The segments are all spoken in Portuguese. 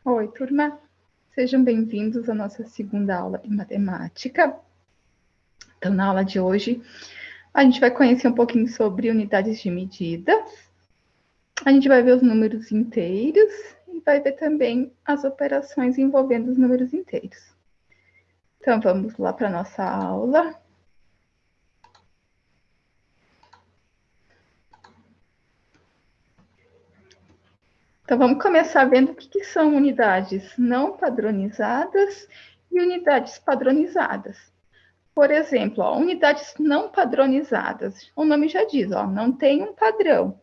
Oi, turma. Sejam bem-vindos à nossa segunda aula de matemática. Então, na aula de hoje, a gente vai conhecer um pouquinho sobre unidades de medida. A gente vai ver os números inteiros e vai ver também as operações envolvendo os números inteiros. Então, vamos lá para a nossa aula. Então, vamos começar vendo o que são unidades não padronizadas e unidades padronizadas. Por exemplo, unidades não padronizadas. O nome já diz, não tem um padrão.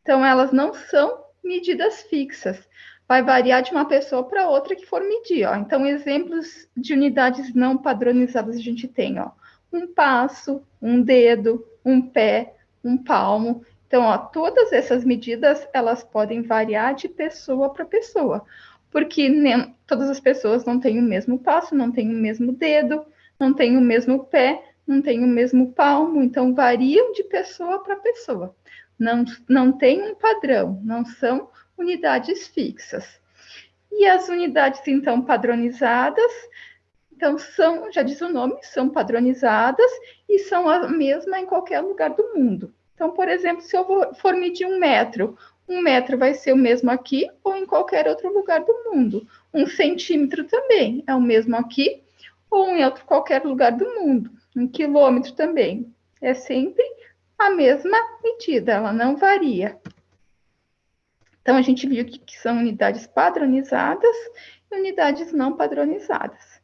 Então, elas não são medidas fixas. Vai variar de uma pessoa para outra que for medir. Então, exemplos de unidades não padronizadas a gente tem, um passo, um dedo, um pé, um palmo. Então, todas essas medidas, elas podem variar de pessoa para pessoa, porque nem, todas as pessoas não têm o mesmo passo, não têm o mesmo dedo, não têm o mesmo pé, não têm o mesmo palmo, então variam de pessoa para pessoa. Não tem um padrão, não são unidades fixas. E as unidades, então, padronizadas, então, já diz o nome, são padronizadas e são a mesma em qualquer lugar do mundo. Então, por exemplo, se eu for medir um metro vai ser o mesmo aqui ou em qualquer outro lugar do mundo. Um centímetro também é o mesmo aqui ou em outro qualquer lugar do mundo. Um quilômetro também. É sempre a mesma medida, ela não varia. Então, a gente viu que são unidades padronizadas e unidades não padronizadas.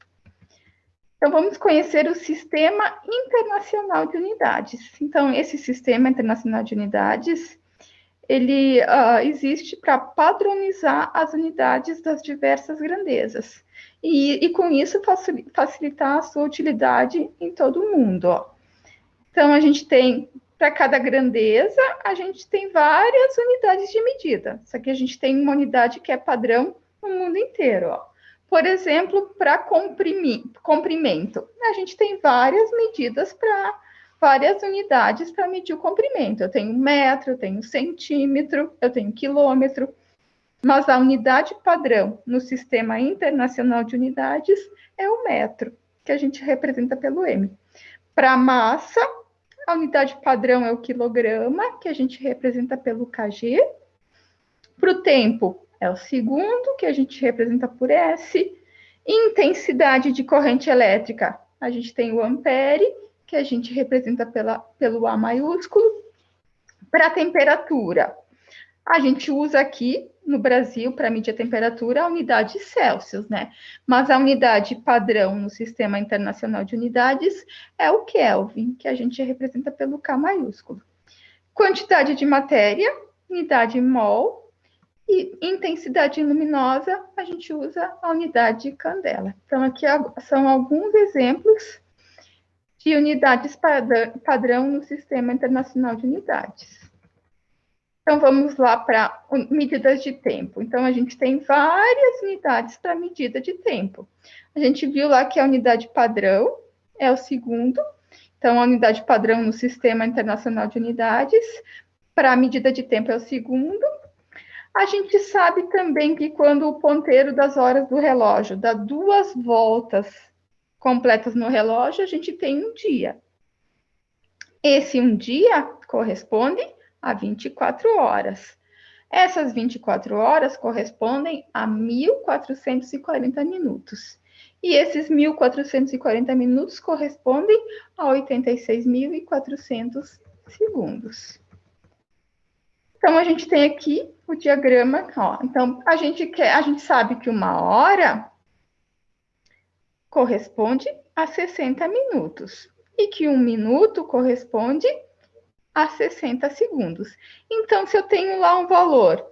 Então, vamos conhecer o Sistema Internacional de Unidades. Então, esse Sistema Internacional de Unidades, ele existe para padronizar as unidades das diversas grandezas. E com isso, facilitar a sua utilidade em todo o mundo. Então, a gente tem, para cada grandeza, a gente tem várias unidades de medida. Só que a gente tem uma unidade que é padrão no mundo inteiro. Por exemplo, para comprimento, a gente tem várias medidas para várias unidades para medir o comprimento. Eu tenho metro, eu tenho centímetro, eu tenho quilômetro, mas a unidade padrão no Sistema Internacional de Unidades é o metro, que a gente representa pelo M. Para massa, a unidade padrão é o quilograma, que a gente representa pelo kg. Para o tempo, é o segundo, que a gente representa por S. Intensidade de corrente elétrica, a gente tem o ampere, que a gente representa pelo A maiúsculo. Para a temperatura, a gente usa aqui no Brasil, para medir a temperatura, a unidade Celsius, né? Mas a unidade padrão no Sistema Internacional de Unidades é o Kelvin, que a gente representa pelo K maiúsculo. Quantidade de matéria, unidade mol. E intensidade luminosa, a gente usa a unidade candela. Então, aqui são alguns exemplos de unidades padrão no Sistema Internacional de Unidades. Então, vamos lá para medidas de tempo. Então, a gente tem várias unidades para medida de tempo. A gente viu lá que a unidade padrão é o segundo. Então, a unidade padrão no Sistema Internacional de Unidades para a medida de tempo é o segundo. A gente sabe também que quando o ponteiro das horas do relógio dá 2 voltas completas no relógio, a gente tem um dia. Esse um dia corresponde a 24 horas. Essas 24 horas correspondem a 1.440 minutos. E esses 1.440 minutos correspondem a 86.400 segundos. Então, a gente tem aqui o diagrama. Então, a gente sabe que uma hora corresponde a 60 minutos e que um minuto corresponde a 60 segundos. Então, se eu tenho lá um valor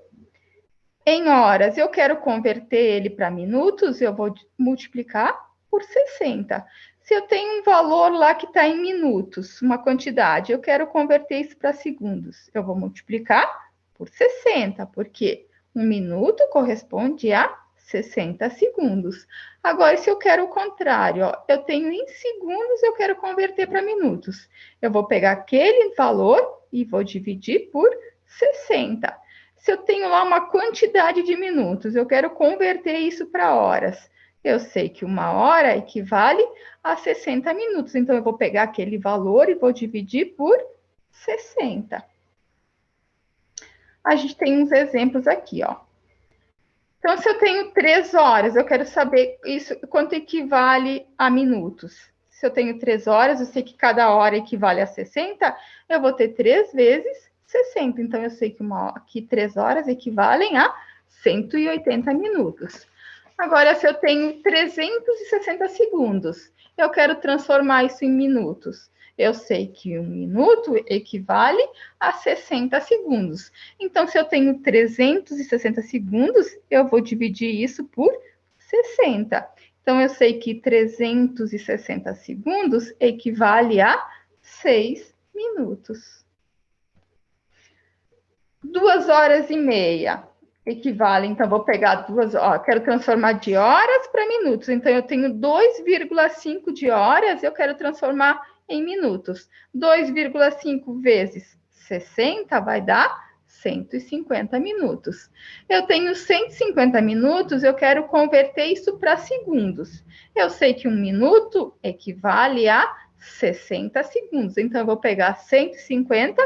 em horas, eu quero converter ele para minutos, eu vou multiplicar por 60. Se eu tenho um valor lá que está em minutos, uma quantidade, eu quero converter isso para segundos, eu vou multiplicar por 60, porque um minuto corresponde a 60 segundos. Agora, se eu quero o contrário, eu tenho em segundos, eu quero converter para minutos. Eu vou pegar aquele valor e vou dividir por 60. Se eu tenho lá uma quantidade de minutos, eu quero converter isso para horas. Eu sei que 1 hora equivale a 60 minutos. Então, eu vou pegar aquele valor e vou dividir por 60. A gente tem uns exemplos aqui, ó. Então, se eu tenho 3 horas, eu quero saber isso, quanto equivale a minutos. Se eu tenho 3 horas, eu sei que cada hora equivale a 60, eu vou ter 3 vezes 60. Então, eu sei que 3 horas equivalem a 180 minutos. Agora, se eu tenho 360 segundos, eu quero transformar isso em minutos. Eu sei que 1 minuto equivale a 60 segundos. Então, se eu tenho 360 segundos, eu vou dividir isso por 60. Então, eu sei que 360 segundos equivale a 6 minutos. 2 horas e meia equivale, então, vou pegar 2 horas, quero transformar de horas para minutos. Então, eu tenho 2,5 de horas, eu quero transformar em minutos. 2,5 vezes 60 vai dar 150 minutos. Eu tenho 150 minutos, eu quero converter isso para segundos. Eu sei que 1 minuto equivale a 60 segundos. Então, eu vou pegar 150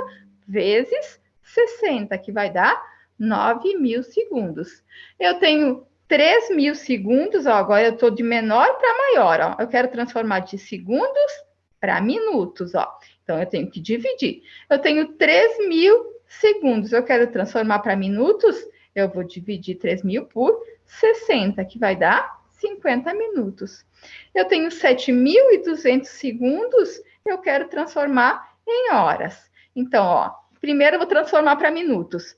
vezes 60, que vai dar 9.000 segundos. Eu tenho 3.000 segundos, ó, agora eu estou de menor para maior, ó. Eu quero transformar de segundos para minutos, ó. Então, eu tenho que dividir. Eu tenho 3.000 segundos, eu quero transformar para minutos, eu vou dividir 3.000 por 60, que vai dar 50 minutos. Eu tenho 7.200 segundos, eu quero transformar em horas. Então, ó, primeiro eu vou transformar para minutos.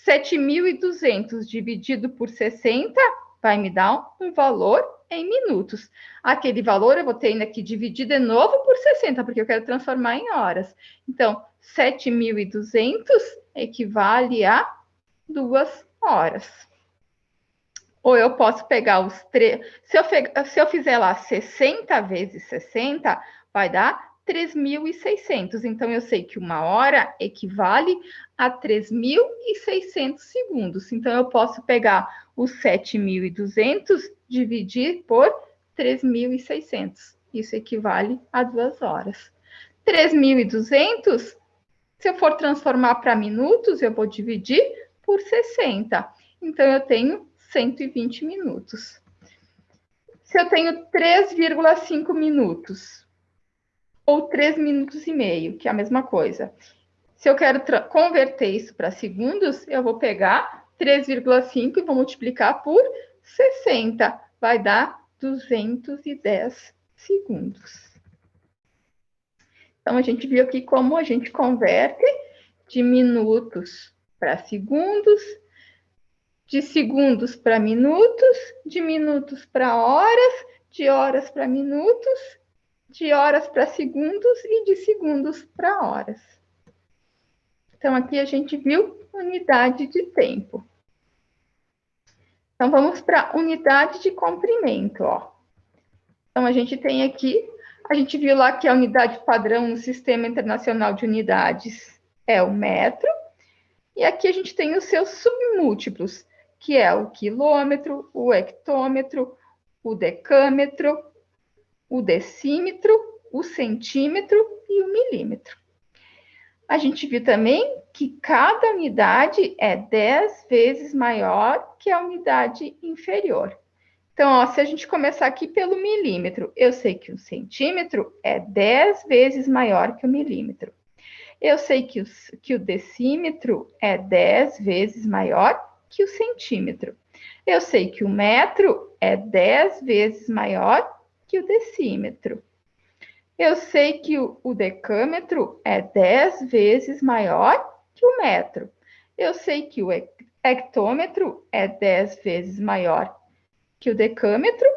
7.200 dividido por 60 vai me dar um valor em minutos. Aquele valor eu vou ter ainda que dividir de novo por 60, porque eu quero transformar em horas. Então, 7.200 equivale a 2 horas. Ou eu posso pegar os 3... Se eu fizer lá 60 vezes 60, vai dar 3.600. Então, eu sei que 1 hora equivale a 3.600 segundos. Então, eu posso pegar os 7.200, dividir por 3.600. Isso equivale a 2 horas. 3.200, se eu for transformar para minutos, eu vou dividir por 60. Então, eu tenho 120 minutos. Se eu tenho 3,5 minutos, ou 3 minutos e meio, que é a mesma coisa. Se eu quero converter isso para segundos, eu vou pegar 3,5 e vou multiplicar por 60. Vai dar 210 segundos. Então, a gente viu aqui como a gente converte de minutos para segundos, de segundos para minutos, de minutos para horas, de horas para minutos, de horas para segundos e de segundos para horas. Então, aqui a gente viu unidade de tempo. Então, vamos para a unidade de comprimento, ó. Então, a gente tem aqui, a gente viu lá que a unidade padrão no Sistema Internacional de Unidades é o metro, e aqui a gente tem os seus submúltiplos, que é o quilômetro, o hectômetro, o decâmetro, o decímetro, o centímetro e o milímetro. A gente viu também que cada unidade é 10 vezes maior que a unidade inferior. Então, ó, se a gente começar aqui pelo milímetro, eu sei que o centímetro é 10 vezes maior que o milímetro. Eu sei que o decímetro é 10 vezes maior que o centímetro. Eu sei que o metro é 10 vezes maior que o decímetro. Eu sei que o decâmetro é 10 vezes maior que o metro. Eu sei que o hectômetro é 10 vezes maior que o decâmetro.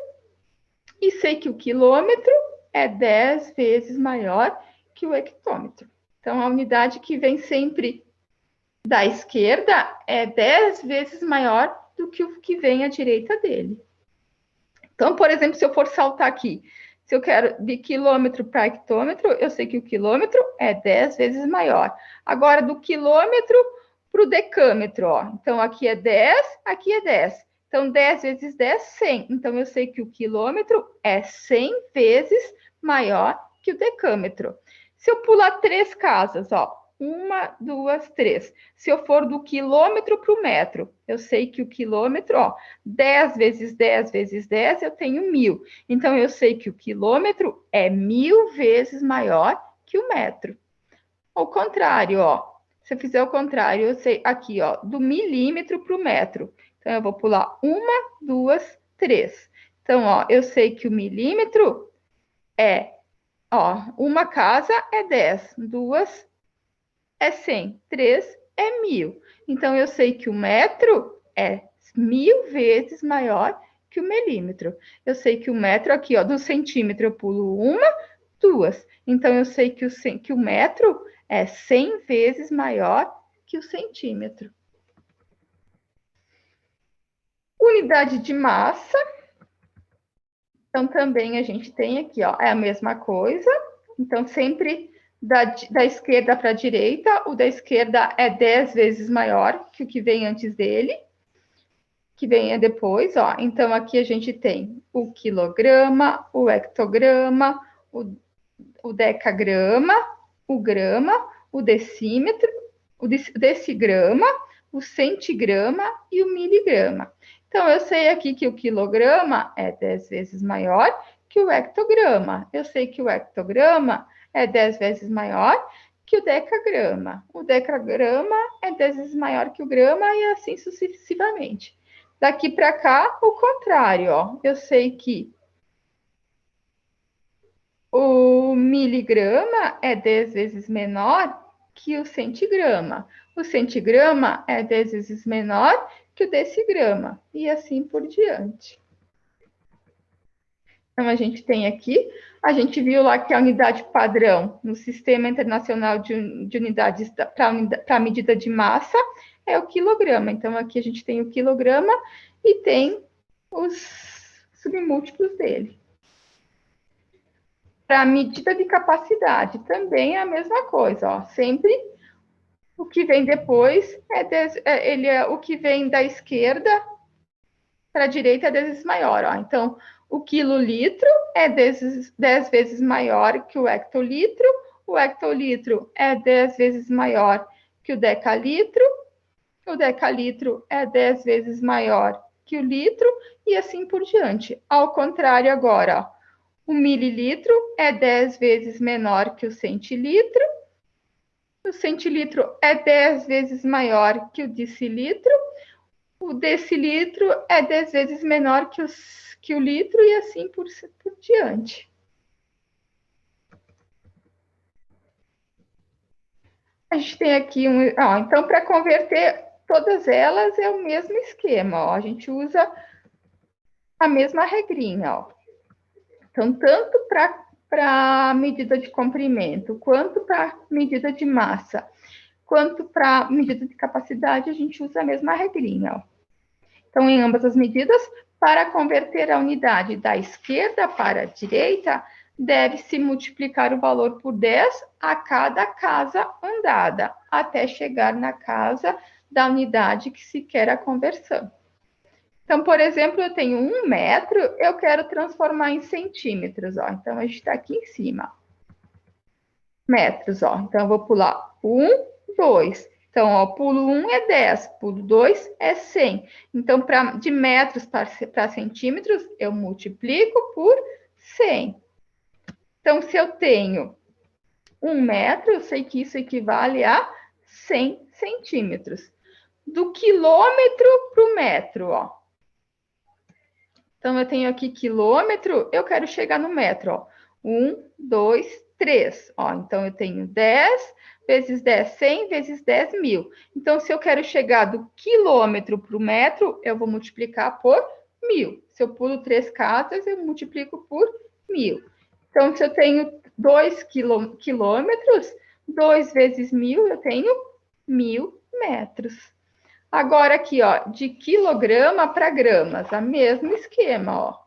E sei que o quilômetro é 10 vezes maior que o hectômetro. Então, a unidade que vem sempre da esquerda é 10 vezes maior do que o que vem à direita dele. Então, por exemplo, se eu for saltar aqui, se eu quero de quilômetro para hectômetro, eu sei que o quilômetro é 10 vezes maior. Agora, do quilômetro para o decâmetro, ó. Então, aqui é 10, aqui é 10. Então, 10 vezes 10, 100. Então, eu sei que o quilômetro é 100 vezes maior que o decâmetro. Se eu pular 3 casas, ó, 1, 2, 3. Se eu for do quilômetro para o metro, eu sei que o quilômetro, ó, 10 vezes 10 vezes 10, eu tenho 1000. Então, eu sei que o quilômetro é 1000 vezes maior que o metro. Ao contrário, ó. Se eu fizer o contrário, eu sei aqui, ó, do milímetro para o metro. Então, eu vou pular 1, 2, 3. Então, ó, eu sei que o milímetro é, ó, uma casa é 10, 2 é 100, 3 é 1000. Então, eu sei que o metro é 1000 vezes maior que o milímetro. Eu sei que o metro aqui, ó, do centímetro eu pulo 1, 2. Então, eu sei que o metro é 100 vezes maior que o centímetro. Unidade de massa. Então, também a gente tem aqui, ó, é a mesma coisa. Então, sempre da esquerda para a direita, o da esquerda é 10 vezes maior que o que vem antes dele, que vem depois, ó. Então, aqui a gente tem o quilograma, o hectograma, o decagrama, o grama, o decímetro, o decigrama, o centigrama e o miligrama. Então, eu sei aqui que o quilograma é 10 vezes maior que o hectograma. Eu sei que o hectograma é 10 vezes maior que o decagrama. O decagrama é 10 vezes maior que o grama e assim sucessivamente. Daqui para cá, o contrário, ó. Eu sei que o miligrama é 10 vezes menor que o centigrama. O centigrama é 10 vezes menor que o decigrama. E assim por diante. Então, a gente tem aqui, a gente viu lá que a unidade padrão no Sistema Internacional de Unidades para a medida de massa é o quilograma. Então, aqui a gente tem o quilograma e tem os submúltiplos dele. Para a medida de capacidade, também é a mesma coisa, ó. Sempre o que vem depois o que vem da esquerda para a direita é 10 vezes maior, ó. Então, o quilolitro é 10 vezes maior que o hectolitro é 10 vezes maior que o decalitro é 10 vezes maior que o litro, e assim por diante. Ao contrário agora, ó. O mililitro é 10 vezes menor que o centilitro é 10 vezes maior que o decilitro é 10 vezes menor que o litro e assim por diante. A gente tem aqui então, para converter todas elas é o mesmo esquema, ó. A gente usa a mesma regrinha, ó. Então, tanto para medida de comprimento, quanto para medida de massa, quanto para medida de capacidade, a gente usa a mesma regrinha, ó. Então, em ambas as medidas, para converter a unidade da esquerda para a direita, deve-se multiplicar o valor por 10 a cada casa andada, até chegar na casa da unidade que se quer a conversão. Então, por exemplo, eu tenho 1 metro, eu quero transformar em centímetros, ó. Então, a gente está aqui em cima. Metros, ó. Então, eu vou pular 1, 2. Então, ó, pulo 1 é 10, pulo 2 é 100. Então, de metros para centímetros, eu multiplico por 100. Então, se eu tenho 1 metro, eu sei que isso equivale a 100 centímetros. Do quilômetro para o metro, ó. Então, eu tenho aqui quilômetro, eu quero chegar no metro, ó. 1, 2, 3. Ó, então, eu tenho 10 vezes 10, 100 vezes 10, 1000. Então, se eu quero chegar do quilômetro para o metro, eu vou multiplicar por 1000. Se eu pulo 3 casas, eu multiplico por 1000. Então, se eu tenho 2 quilômetros, 2 vezes 1000, eu tenho 1000 metros. Agora aqui, ó, de quilograma para gramas, o mesmo esquema, ó.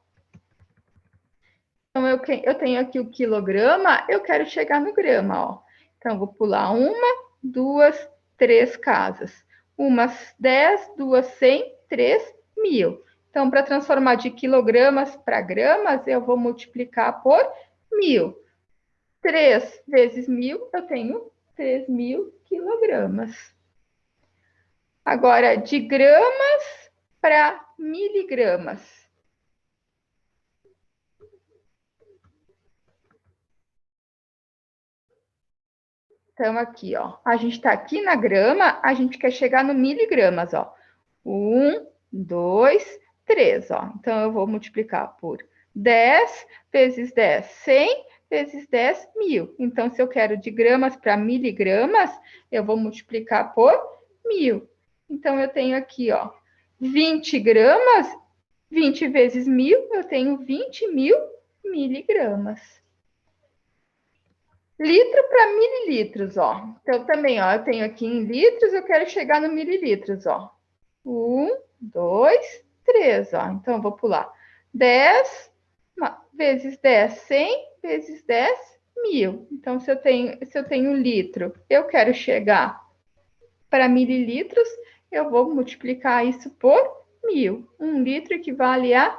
Então, eu tenho aqui o quilograma, eu quero chegar no grama, ó. Então, eu vou pular 1, 2, 3 casas. Umas 10, duas 100, 3 mil. Então, para transformar de quilogramas para gramas, eu vou multiplicar por 1.000. 3 vezes 1.000, eu tenho 3.000 quilogramas. Agora, de gramas para miligramas. Então, aqui, ó. A gente está aqui na grama, a gente quer chegar no miligramas, ó. 1, 2, 3, ó. Então, eu vou multiplicar por 10 vezes 10, 100 vezes 10, 1.000. Então, se eu quero de gramas para miligramas, eu vou multiplicar por 1.000. Então, eu tenho aqui, ó, 20 gramas, 20 vezes 1.000, eu tenho 20.000 miligramas. Litro para mililitros, ó. Então, também, ó, eu tenho aqui em litros, eu quero chegar no mililitros, ó. 1, 2, 3, ó. Então, eu vou pular. 10 vezes 10, 100 vezes 10, 1.000. Então, se eu tenho litro, eu quero chegar para mililitros, eu vou multiplicar isso por 1.000. 1 litro equivale a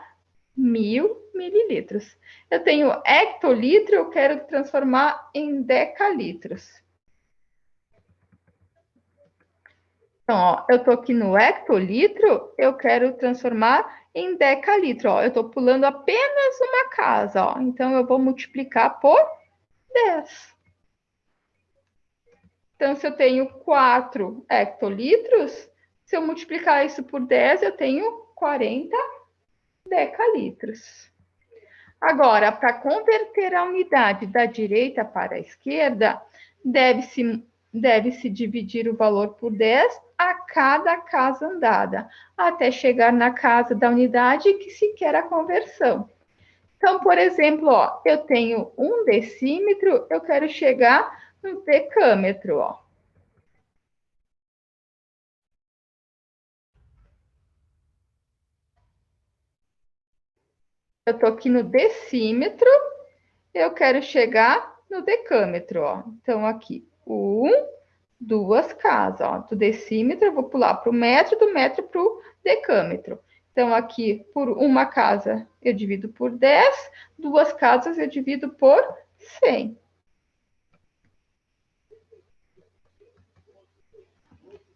1.000 mililitros. Eu tenho hectolitro, eu quero transformar em decalitros. Então, ó, eu estou aqui no hectolitro, eu quero transformar em decalitro. Ó, eu estou pulando apenas uma casa, ó, então eu vou multiplicar por 10. Então, se eu tenho 4 hectolitros, se eu multiplicar isso por 10, eu tenho 40 decalitros. Agora, para converter a unidade da direita para a esquerda, deve-se dividir o valor por 10 a cada casa andada, até chegar na casa da unidade que se quer a conversão. Então, por exemplo, ó, eu tenho 1 decímetro, eu quero chegar no decâmetro, ó. Eu estou aqui no decímetro, eu quero chegar no decâmetro, ó. Então, aqui, 1, 2 casas, ó. Do decímetro, eu vou pular para o metro, do metro para o decâmetro. Então, aqui, por uma casa, eu divido por 10, 2 casas eu divido por 100.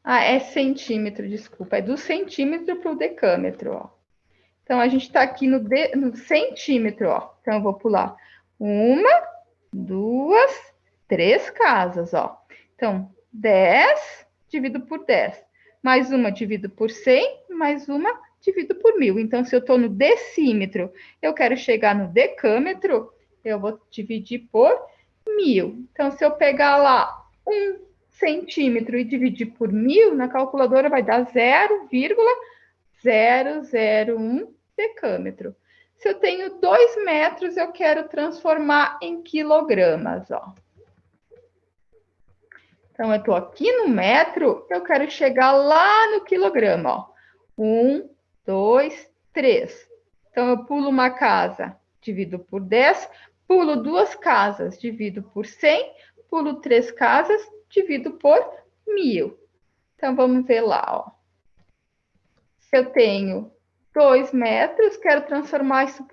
Ah, é centímetro, desculpa. É do centímetro para o decâmetro, ó. Então, a gente está aqui no centímetro, ó. Então, eu vou pular 1, 2, 3 casas, ó. Então, 10 divido por 10. Mais uma divido por 100, mais uma divido por 1.000. Então, se eu estou no decímetro, eu quero chegar no decâmetro, eu vou dividir por 1.000. Então, se eu pegar lá 1 centímetro e dividir por 1.000, na calculadora vai dar 0,001 decâmetro. Se eu tenho 2 metros, eu quero transformar em quilogramas, ó. Então, eu estou aqui no metro, eu quero chegar lá no quilograma, ó. 1, 2, 3. Então, eu pulo uma casa, divido por 10, pulo 2 casas, divido por 100, pulo 3 casas, divido por 1.000. Então, vamos ver lá, ó. Se eu tenho 2 metros, quero transformar isso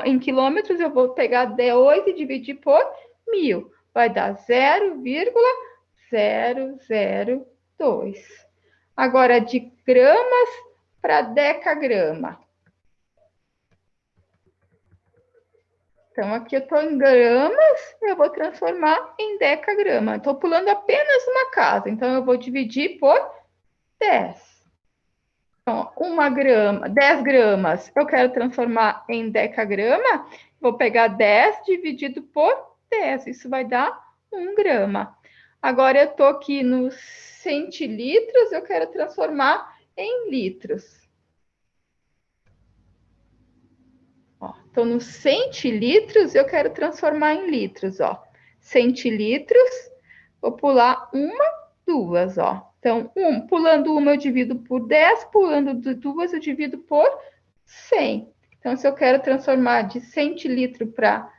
em quilômetros, eu vou pegar 2 e dividir por 1.000. Vai dar 0,002. Agora, de gramas para decagrama. Então, aqui eu estou em gramas, eu vou transformar em decagrama. Estou pulando apenas uma casa, então eu vou dividir por 10. Então, 10 gramas, eu quero transformar em decagrama, vou pegar 10 dividido por 10, isso vai dar 1 grama. Agora, eu estou aqui nos centilitros, eu quero transformar em litros. Estou nos centilitros, eu quero transformar em litros, ó. Centilitros, vou pular uma, duas, ó. Então, pulando uma eu divido por 10, pulando duas eu divido por 100. Então, se eu quero transformar de centilitro para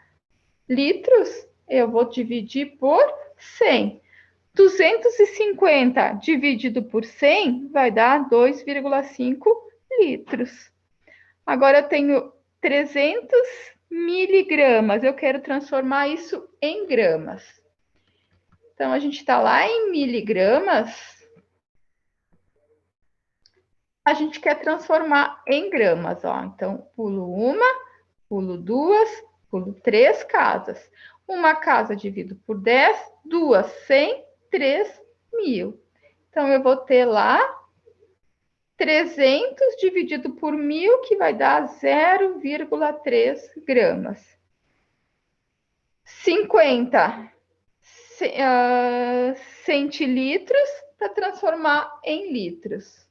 litros, eu vou dividir por 100. 250 dividido por 100 vai dar 2,5 litros. Agora eu tenho 300 miligramas, eu quero transformar isso em gramas. Então, a gente está lá em miligramas, a gente quer transformar em gramas, ó. Então, pulo uma, pulo duas, pulo 3 casas. Uma casa divido por 10, duas, 100, 3, 1000. Então, eu vou ter lá 300 dividido por 1000, que vai dar 0,3 gramas. 50 centilitros para transformar em litros.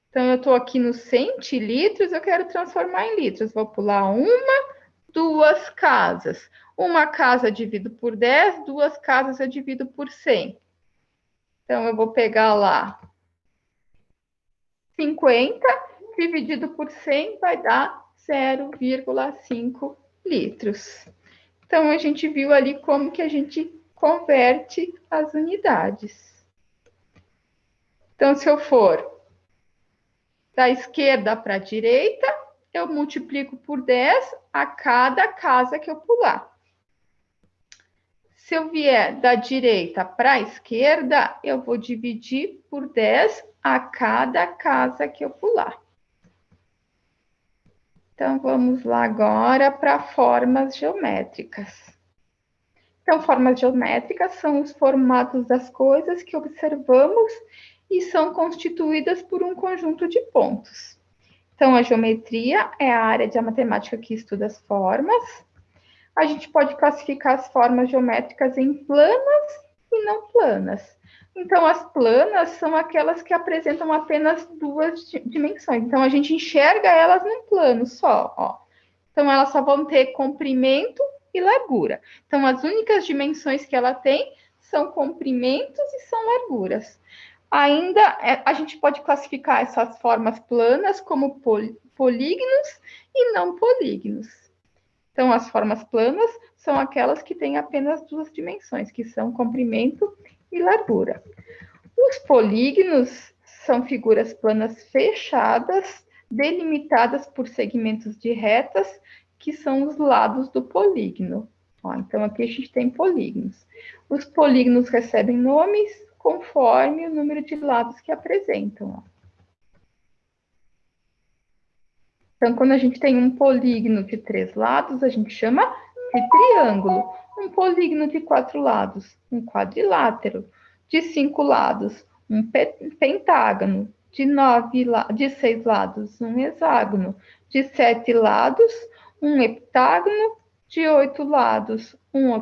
Então, eu estou aqui nos centilitros, eu quero transformar em litros. Vou pular uma, duas casas. Uma casa eu divido por 10, duas casas eu divido por 100. Então, eu vou pegar lá 50 dividido por 100 vai dar 0,5 litros. Então, a gente viu ali como que a gente converte as unidades. Então, se eu for da esquerda para a direita, eu multiplico por 10 a cada casa que eu pular. Se eu vier da direita para a esquerda, eu vou dividir por 10 a cada casa que eu pular. Então, vamos lá agora para formas geométricas. Então, formas geométricas são os formatos das coisas que observamos e são constituídas por um conjunto de pontos. Então, a geometria é a área da matemática que estuda as formas. A gente pode classificar as formas geométricas em planas e não planas. Então, as planas são aquelas que apresentam apenas duas dimensões. Então, a gente enxerga elas num plano só, ó. Então, elas só vão ter comprimento e largura. Então, as únicas dimensões que ela tem são comprimentos e são larguras. Ainda, a gente pode classificar essas formas planas como polígonos e não polígonos. Então, as formas planas são aquelas que têm apenas duas dimensões, que são comprimento e largura. Os polígonos são figuras planas fechadas, delimitadas por segmentos de retas, que são os lados do polígono. Ó, então, aqui a gente tem polígonos. Os polígonos recebem nomes conforme o número de lados que apresentam. Ó. Então, quando a gente tem um polígono de 3 lados, a gente chama de triângulo. Um polígono de 4 lados, um quadrilátero. De 5 lados, um pentágono. De 6 lados, um hexágono. De 7 lados, um heptágono. De 8 lados, um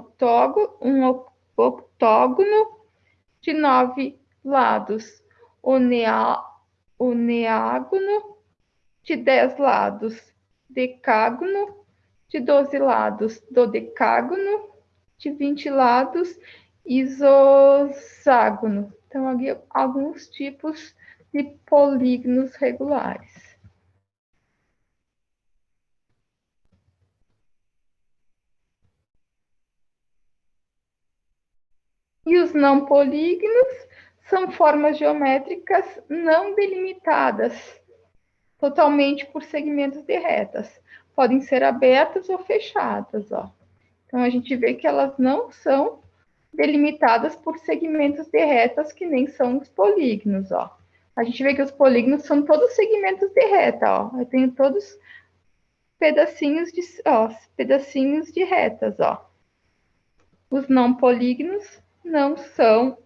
octógono. De 9 lados, o neágono. De 10 lados, decágono. De 12 lados, dodecágono. De 20 lados, isoságono. Então, aqui alguns tipos de polígonos regulares. E os não polígonos são formas geométricas não delimitadas totalmente por segmentos de retas. Podem ser abertas ou fechadas, ó. Então, a gente vê que elas não são delimitadas por segmentos de retas, que nem são os polígonos, ó. A gente vê que os polígonos são todos segmentos de reta, ó. Eu tenho todos pedacinhos de retas, ó. Os não polígonos não são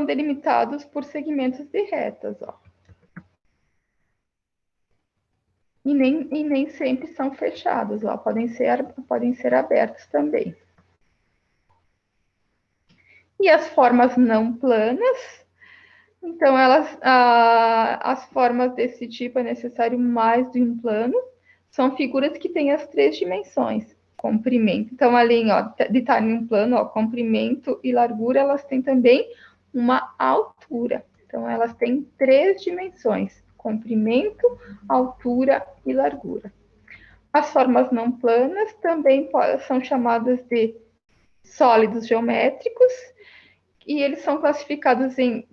delimitados por segmentos de retas, ó. E nem sempre são fechados, ó. Podem ser abertos também. E as formas não planas, então, as formas desse tipo é necessário mais de um plano, são figuras que têm as 3 dimensões, comprimento. Então, além de estar em um plano, ó, comprimento e largura, elas têm também uma altura. Então, elas têm 3 dimensões, comprimento, altura e largura. As formas não planas também são chamadas de sólidos geométricos, e eles são classificados em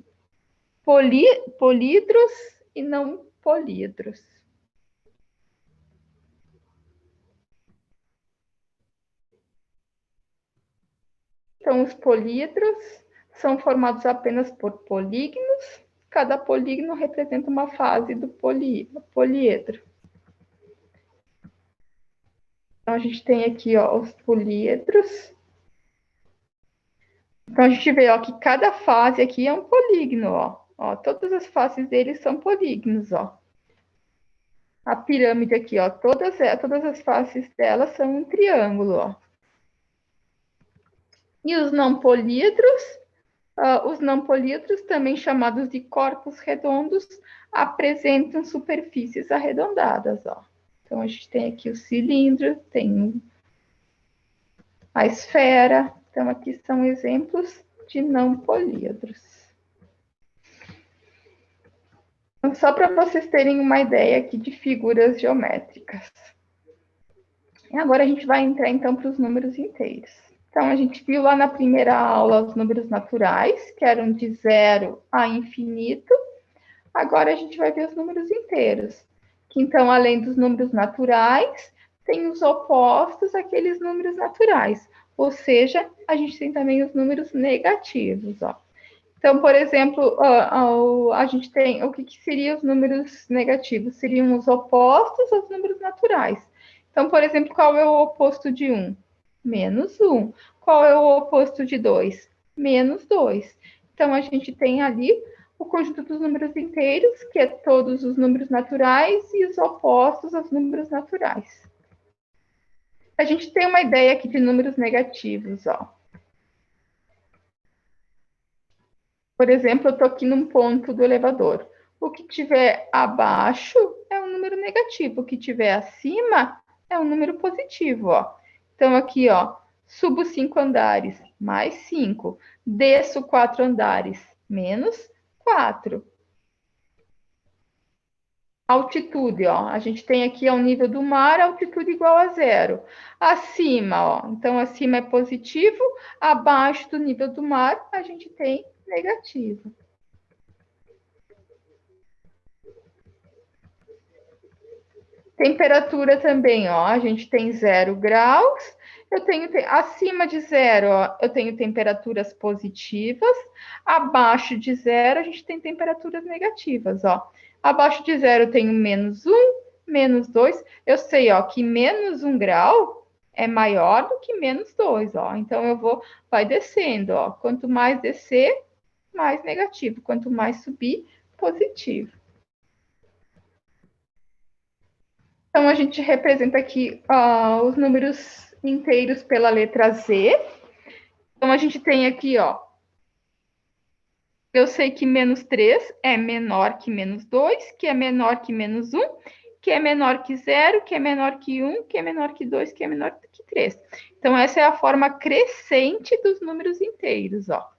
polídros e não polídros. Então, os polídros são formados apenas por polígonos. Cada polígono representa uma fase do poliedro. Então, a gente tem aqui ó, os poliedros. Então, a gente vê ó, que cada fase aqui é um polígono. Ó, todas as faces deles são polígonos. Ó. A pirâmide aqui, ó, todas as faces dela são um triângulo. Ó. E os não políedros, também chamados de corpos redondos, apresentam superfícies arredondadas. Ó. Então, a gente tem aqui o cilindro, tem a esfera. Então, aqui são exemplos de não políedros. Então, só para vocês terem uma ideia aqui de figuras geométricas. E agora a gente vai entrar, então, para os números inteiros. Então, a gente viu lá na primeira aula os números naturais, que eram de 0 a infinito. Agora a gente vai ver os números inteiros, que então, além dos números naturais, tem os opostos àqueles números naturais. Ou seja, a gente tem também os números negativos. Ó. Então, por exemplo, a gente tem o que seriam os números negativos? Seriam os opostos aos números naturais. Então, por exemplo, qual é o oposto de 1? Menos 1. Qual é o oposto de 2? Menos 2. Então, a gente tem ali o conjunto dos números inteiros, que é todos os números naturais, e os opostos aos números naturais. A gente tem uma ideia aqui de números negativos, ó. Por exemplo, eu estou aqui num ponto do elevador. O que tiver abaixo é um número negativo, o que tiver acima é um número positivo, ó. Então, aqui, ó, subo 5 andares, mais 5. Desço 4 andares, menos 4. Altitude, ó, a gente tem aqui ao nível do mar, altitude igual a 0. Acima, ó, então acima é positivo, abaixo do nível do mar, a gente tem negativo. Temperatura também, ó, a gente tem 0 graus, eu tenho acima de 0, ó, eu tenho temperaturas positivas, abaixo de 0 a gente tem temperaturas negativas, ó. Abaixo de 0 eu tenho menos 1, menos 2, eu sei, ó, que menos 1 grau é maior do que menos 2, ó. Então vai descendo, ó. Quanto mais descer, mais negativo, quanto mais subir, positivo. Então, a gente representa aqui os números inteiros pela letra Z. Então, a gente tem aqui, ó. Eu sei que menos 3 é menor que menos 2, que é menor que menos 1, que é menor que 0, que é menor que 1, que é menor que 2, que é menor que 3. Então, essa é a forma crescente dos números inteiros, ó.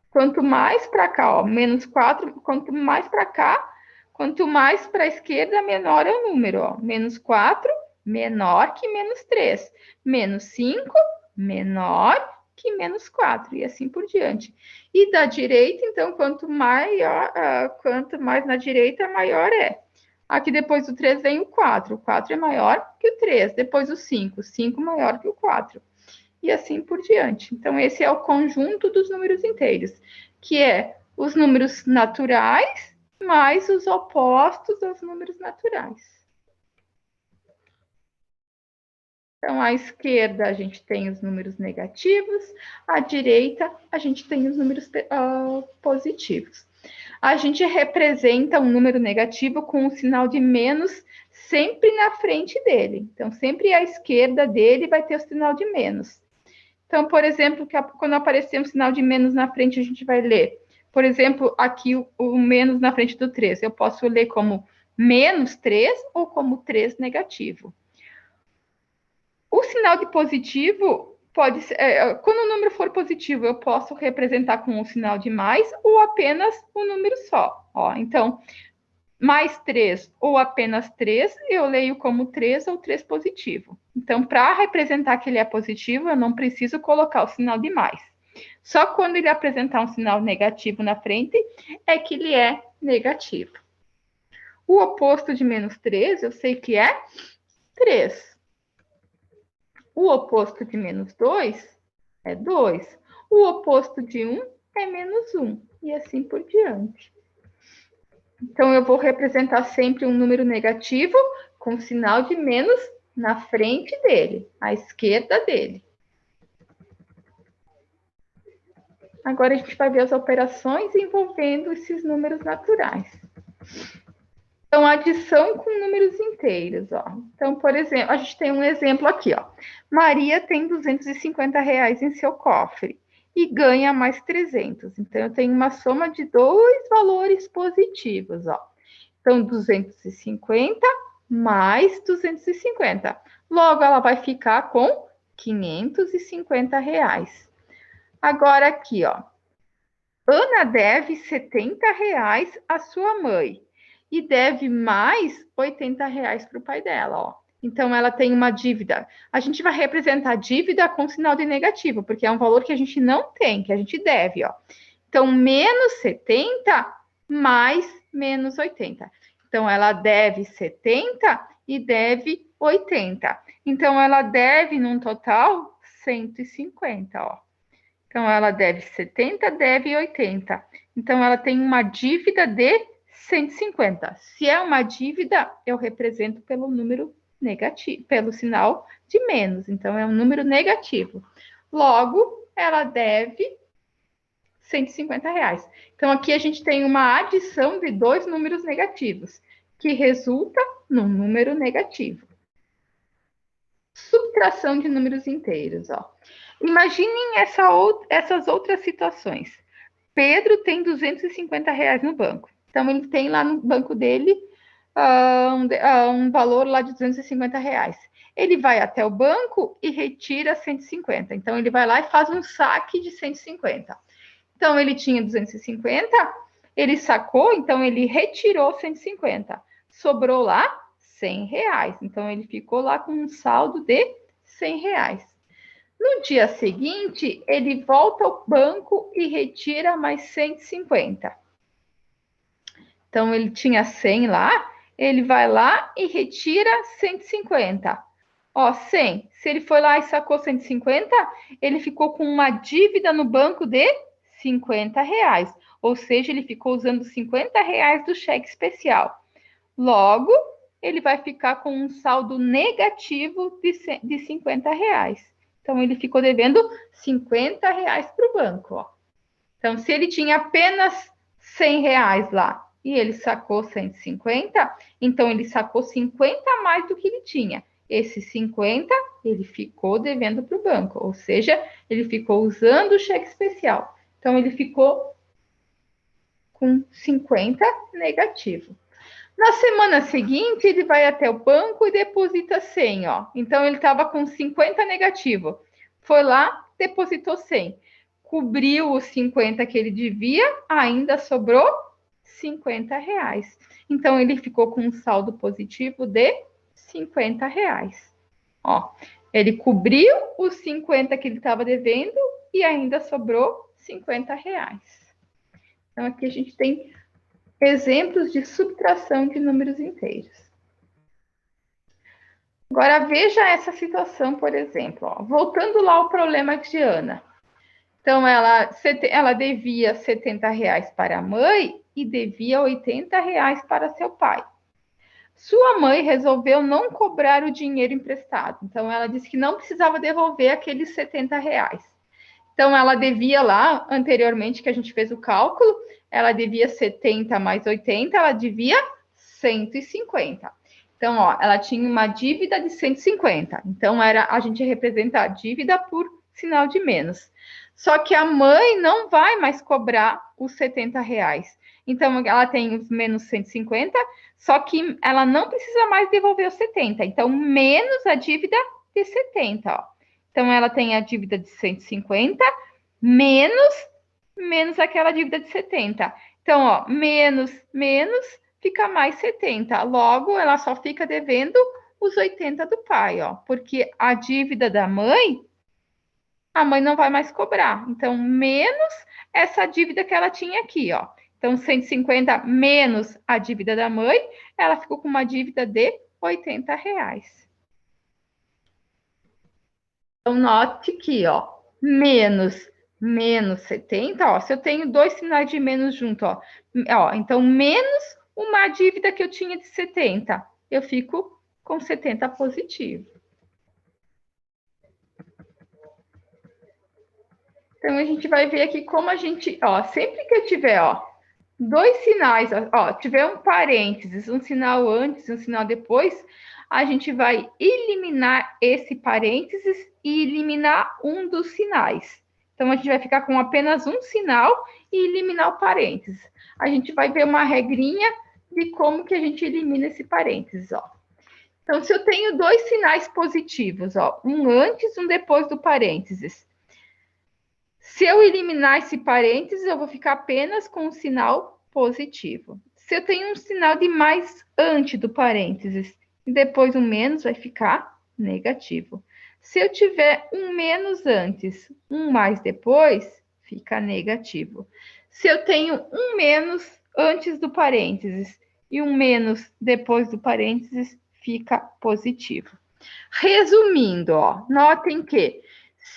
Quanto mais para cá, ó, menos 4, quanto mais para cá, quanto mais para a esquerda, menor é o número. Ó. Menos 4, menor que menos 3. Menos 5, menor que menos 4. E assim por diante. E da direita, então, quanto mais na direita, maior é. Aqui depois do 3 vem o 4. O 4 é maior que o 3. Depois o 5. O 5 maior que o 4. E assim por diante. Então, esse é o conjunto dos números inteiros, que é os números naturais mais os opostos aos números naturais. Então, à esquerda a gente tem os números negativos, à direita a gente tem os números positivos. A gente representa um número negativo com um sinal de menos sempre na frente dele. Então, sempre à esquerda dele vai ter o sinal de menos. Então, por exemplo, quando aparecer um sinal de menos na frente, a gente vai ler. Por exemplo, aqui o menos na frente do 3. Eu posso ler como menos 3 ou como 3 negativo. O sinal de positivo pode ser... quando o número for positivo, eu posso representar com um sinal de mais ou apenas um número só. Ó, então, mais 3 ou apenas 3, eu leio como 3 ou 3 positivo. Então, para representar que ele é positivo, eu não preciso colocar o sinal de mais. Só quando ele apresentar um sinal negativo na frente, é que ele é negativo. O oposto de menos 3, eu sei que é 3. O oposto de menos 2 é 2. O oposto de 1 é menos 1. E assim por diante. Então, eu vou representar sempre um número negativo com sinal de menos na frente dele, à esquerda dele. Agora, a gente vai ver as operações envolvendo esses números naturais. Então, adição com números inteiros, ó. Então, por exemplo, a gente tem um exemplo aqui, ó. Maria tem R$ 250 em seu cofre e ganha mais 300. Então, eu tenho uma soma de dois valores positivos, ó. Então, 250 mais 250. Logo, ela vai ficar com R$ 550. Agora, aqui, ó. Ana deve R$ 70 à sua mãe e deve mais R$ 80 para o pai dela, ó. Então, ela tem uma dívida. A gente vai representar dívida com sinal de negativo, porque é um valor que a gente não tem, que a gente deve, ó. Então, menos 70 mais menos 80. Então, ela deve 70 e deve 80. Então, ela deve, num total, 150, ó. Então, ela deve 70, deve 80. Então, ela tem uma dívida de 150. Se é uma dívida, eu represento pelo número negativo, pelo sinal de menos. Então, é um número negativo. Logo, ela deve R$ 150. Então, aqui a gente tem uma adição de dois números negativos, que resulta num número negativo. Subtração de números inteiros, ó. Imaginem essas outras situações. Pedro tem R$ 250 no banco. Então, ele tem lá no banco dele um valor lá de R$ 250. Ele vai até o banco e retira 150. Então, ele vai lá e faz um saque de 150. Então, ele tinha 250, ele sacou, então ele retirou 150. Sobrou lá R$ 100. Então, ele ficou lá com um saldo de R$ 100. No dia seguinte, ele volta ao banco e retira mais 150. Então, ele tinha 100 lá, ele vai lá e retira 150. Ó, 100. Se ele foi lá e sacou 150, ele ficou com uma dívida no banco de R$ 50. Ou seja, ele ficou usando R$ 50 do cheque especial. Logo, ele vai ficar com um saldo negativo de R$ 50. Então, ele ficou devendo R$ 50 para o banco, ó. Então, se ele tinha apenas R$ 100 lá e ele sacou 150, então ele sacou 50 a mais do que ele tinha. Esse 50 ele ficou devendo para o banco, ou seja, ele ficou usando o cheque especial. Então, ele ficou com 50 negativo. Na semana seguinte, ele vai até o banco e deposita 100, ó. Então, ele estava com 50 negativo. Foi lá, depositou 100. Cobriu os 50 que ele devia, ainda sobrou R$ 50. Então, ele ficou com um saldo positivo de R$ 50. Ó, ele cobriu os 50 que ele estava devendo e ainda sobrou R$ 50. Então, aqui a gente tem exemplos de subtração de números inteiros. Agora, veja essa situação, por exemplo. Ó. Voltando lá ao problema de Ana. Então, ela devia R$ 70 para a mãe e devia R$ 80 para seu pai. Sua mãe resolveu não cobrar o dinheiro emprestado. Então, ela disse que não precisava devolver aqueles R$ 70. Então, ela devia lá, anteriormente, que a gente fez o cálculo, ela devia 70 mais 80, ela devia 150. Então, ó, ela tinha uma dívida de 150. Então, a gente representa a dívida por sinal de menos. Só que a mãe não vai mais cobrar os R$ 70. Então, ela tem os menos 150, só que ela não precisa mais devolver os 70. Então, menos a dívida de 70, ó. Então, ela tem a dívida de 150 menos aquela dívida de 70. Então, ó, menos fica mais 70. Logo, ela só fica devendo os 80 do pai, ó. Porque a dívida da mãe, a mãe não vai mais cobrar. Então, menos essa dívida que ela tinha aqui, ó. Então, 150 menos a dívida da mãe, ela ficou com uma dívida de R$ 80. Então, note que, ó, menos 70, ó, se eu tenho dois sinais de menos junto, ó, então menos uma dívida que eu tinha de 70, eu fico com 70 positivo. Então, a gente vai ver aqui como a gente, ó, sempre que eu tiver, ó, dois sinais, ó, tiver um parênteses, um sinal antes, um sinal depois, a gente vai eliminar esse parênteses e eliminar um dos sinais. Então, a gente vai ficar com apenas um sinal e eliminar o parênteses. A gente vai ver uma regrinha de como que a gente elimina esse parênteses, ó. Então, se eu tenho dois sinais positivos, ó, um antes e um depois do parênteses, se eu eliminar esse parênteses, eu vou ficar apenas com um sinal positivo. Se eu tenho um sinal de mais antes do parênteses e depois um menos, vai ficar negativo. Se eu tiver um menos antes, um mais depois, fica negativo. Se eu tenho um menos antes do parênteses e um menos depois do parênteses, fica positivo. Resumindo, ó, notem que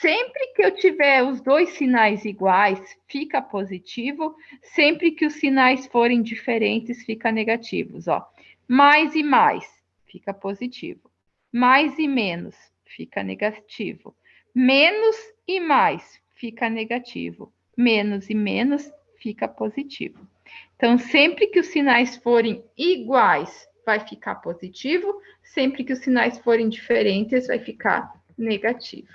sempre que eu tiver os dois sinais iguais, fica positivo. Sempre que os sinais forem diferentes, fica negativos, ó. Mais e mais, fica positivo. Mais e menos, fica negativo. Menos e mais, fica negativo. Menos e menos, fica positivo. Então, sempre que os sinais forem iguais, vai ficar positivo. Sempre que os sinais forem diferentes, vai ficar negativo.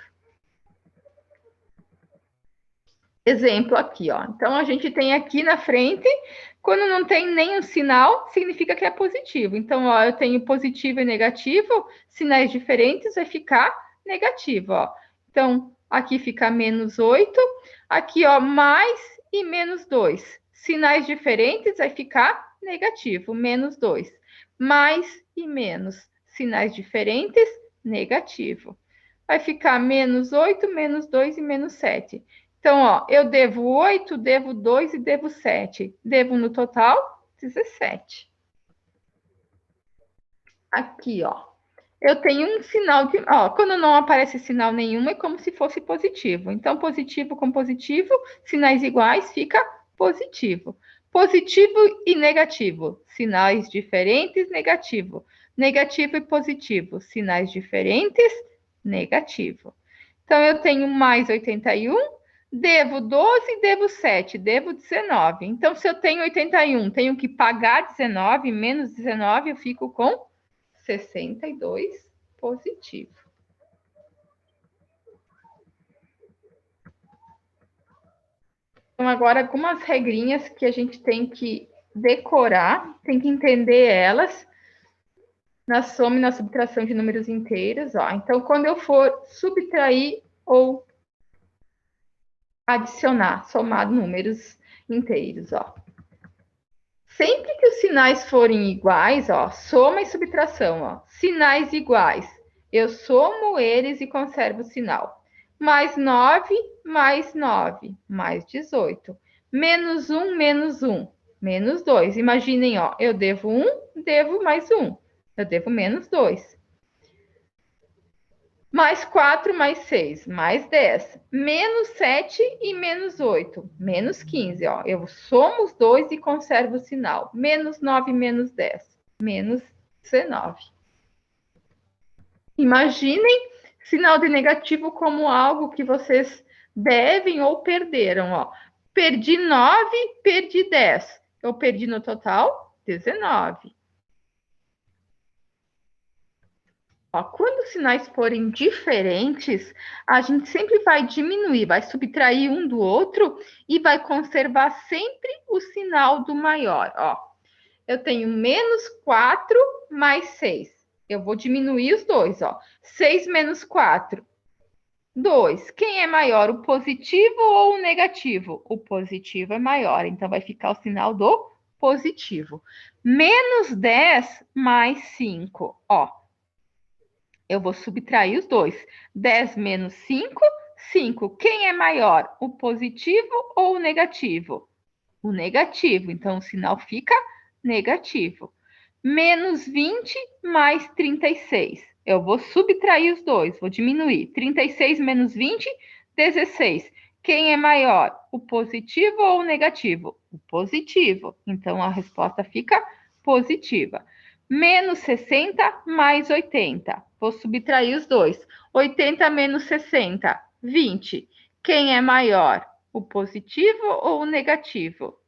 Exemplo aqui, ó. Então, a gente tem aqui na frente, quando não tem nenhum sinal, significa que é positivo. Então, ó, eu tenho positivo e negativo, sinais diferentes, vai ficar negativo, ó. Então, aqui fica menos 8, aqui, ó, mais e menos 2. Sinais diferentes, vai ficar negativo, menos 2. Mais e menos, sinais diferentes, negativo. Vai ficar menos 8, menos 2 e menos 7. Então, ó, eu devo 8, devo 2 e devo 7. Devo no total 17. Aqui, ó. Eu tenho um sinal de. Ó, quando não aparece sinal nenhum, é como se fosse positivo. Então, positivo com positivo, sinais iguais, fica positivo. Positivo e negativo, sinais diferentes, negativo. Negativo e positivo, sinais diferentes, negativo. Então, eu tenho mais 81, devo 12, devo 7, devo 19. Então, se eu tenho 81, tenho que pagar 19, menos 19, eu fico com 62 positivo. Então, agora, algumas regrinhas que a gente tem que decorar, tem que entender elas na soma e na subtração de números inteiros. Ó. Então, quando eu for subtrair ou adicionar, somar números inteiros, ó. Sempre que os sinais forem iguais, ó, soma e subtração, ó, sinais iguais, eu somo eles e conservo o sinal. Mais 9, mais 9, mais 18. Menos 1, menos 1, menos 2. Imaginem, ó, eu devo 1, devo mais 1. Eu devo menos 2. Mais 4, mais 6, mais 10. Menos 7 e menos 8. Menos 15, ó. Eu somo os dois e conservo o sinal. Menos 9, menos 10. Menos 19. Imaginem sinal de negativo como algo que vocês devem ou perderam, ó. Perdi 9, perdi 10. Eu perdi no total 19. Ó, quando os sinais forem diferentes, a gente sempre vai diminuir, vai subtrair um do outro e vai conservar sempre o sinal do maior. Ó, eu tenho menos 4 mais 6. Eu vou diminuir os dois, ó. 6 menos 4, 2. Quem é maior, o positivo ou o negativo? O positivo é maior, então vai ficar o sinal do positivo. Menos 10 mais 5, ó. Eu vou subtrair os dois. 10 menos 5, 5. Quem é maior, o positivo ou o negativo? O negativo, então o sinal fica negativo. Menos 20 mais 36. Eu vou subtrair os dois, vou diminuir. 36 menos 20, 16. Quem é maior, o positivo ou o negativo? O positivo. Então a resposta fica positiva. Menos 60 mais 80. Vou subtrair os dois. 80 menos 60, 20. Quem é maior, o positivo ou o negativo?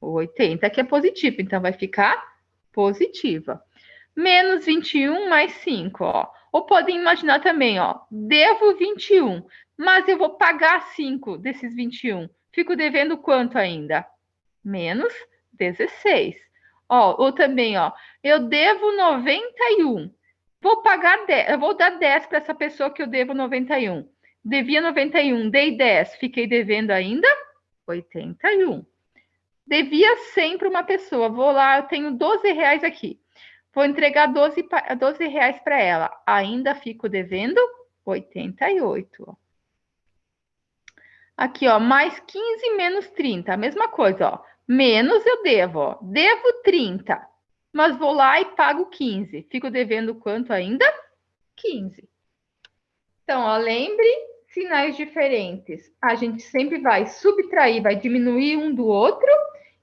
O 80 que é positivo, então vai ficar positiva. Menos 21 mais 5, ó. Ou podem imaginar também, ó. Devo 21, mas eu vou pagar 5 desses 21. Fico devendo quanto ainda? Menos 16. Ó, ou também, ó. Eu devo 91. Vou pagar 10, eu vou dar 10 para essa pessoa que eu devo 91. Devia 91, dei 10, fiquei devendo ainda 81. Devia 100 para uma pessoa. Vou lá, eu tenho 12 reais aqui. Vou entregar 12 reais para ela. Ainda fico devendo 88. Aqui, ó, mais 15 menos 30. A mesma coisa, ó. Menos eu devo, ó. Devo 30. Mas vou lá e pago 15. Fico devendo quanto ainda? 15. Então, ó, lembre, sinais diferentes. A gente sempre vai subtrair, vai diminuir um do outro,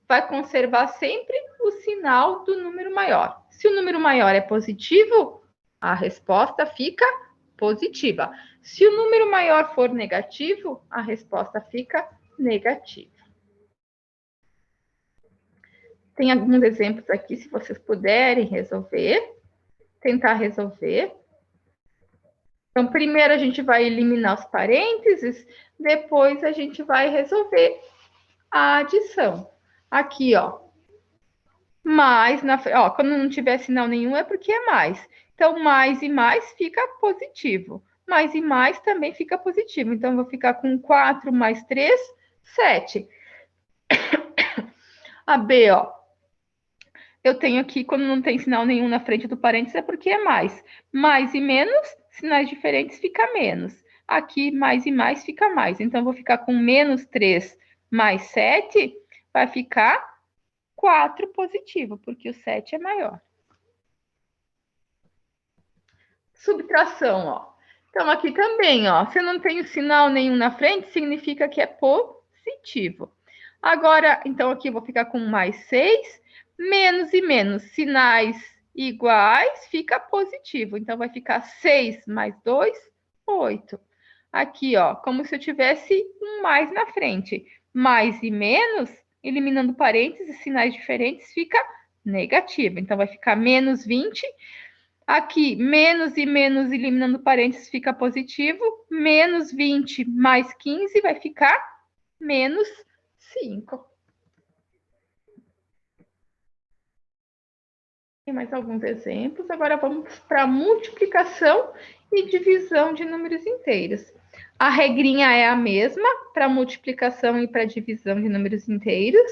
vai conservar sempre o sinal do número maior. Se o número maior é positivo, a resposta fica positiva. Se o número maior for negativo, a resposta fica negativa. Tem alguns exemplos aqui, se vocês puderem resolver, tentar resolver. Então, primeiro a gente vai eliminar os parênteses, depois a gente vai resolver a adição. Aqui, ó. Mais, ó, quando não tiver sinal nenhum é porque é mais. Então, mais e mais fica positivo. Mais e mais também fica positivo. Então, eu vou ficar com 4 mais 3, 7. A B, ó. Eu tenho aqui, quando não tem sinal nenhum na frente do parênteses, é porque é mais. Mais e menos, sinais diferentes, fica menos. Aqui, mais e mais, fica mais. Então, eu vou ficar com menos 3 mais 7, vai ficar 4 positivo, porque o 7 é maior. Subtração, ó. Então, aqui também, ó. Se eu não tenho sinal nenhum na frente, significa que é positivo. Agora, então, aqui eu vou ficar com mais 6. Menos e menos, sinais iguais, fica positivo. Então, vai ficar 6 mais 2, 8. Aqui, ó, como se eu tivesse um mais na frente. Mais e menos, eliminando parênteses, sinais diferentes, fica negativo. Então, vai ficar menos 20. Aqui, menos e menos, eliminando parênteses, fica positivo. Menos 20 mais 15 vai ficar menos 5. Tem mais alguns exemplos. Agora vamos para multiplicação e divisão de números inteiros. A regrinha é a mesma para multiplicação e para divisão de números inteiros.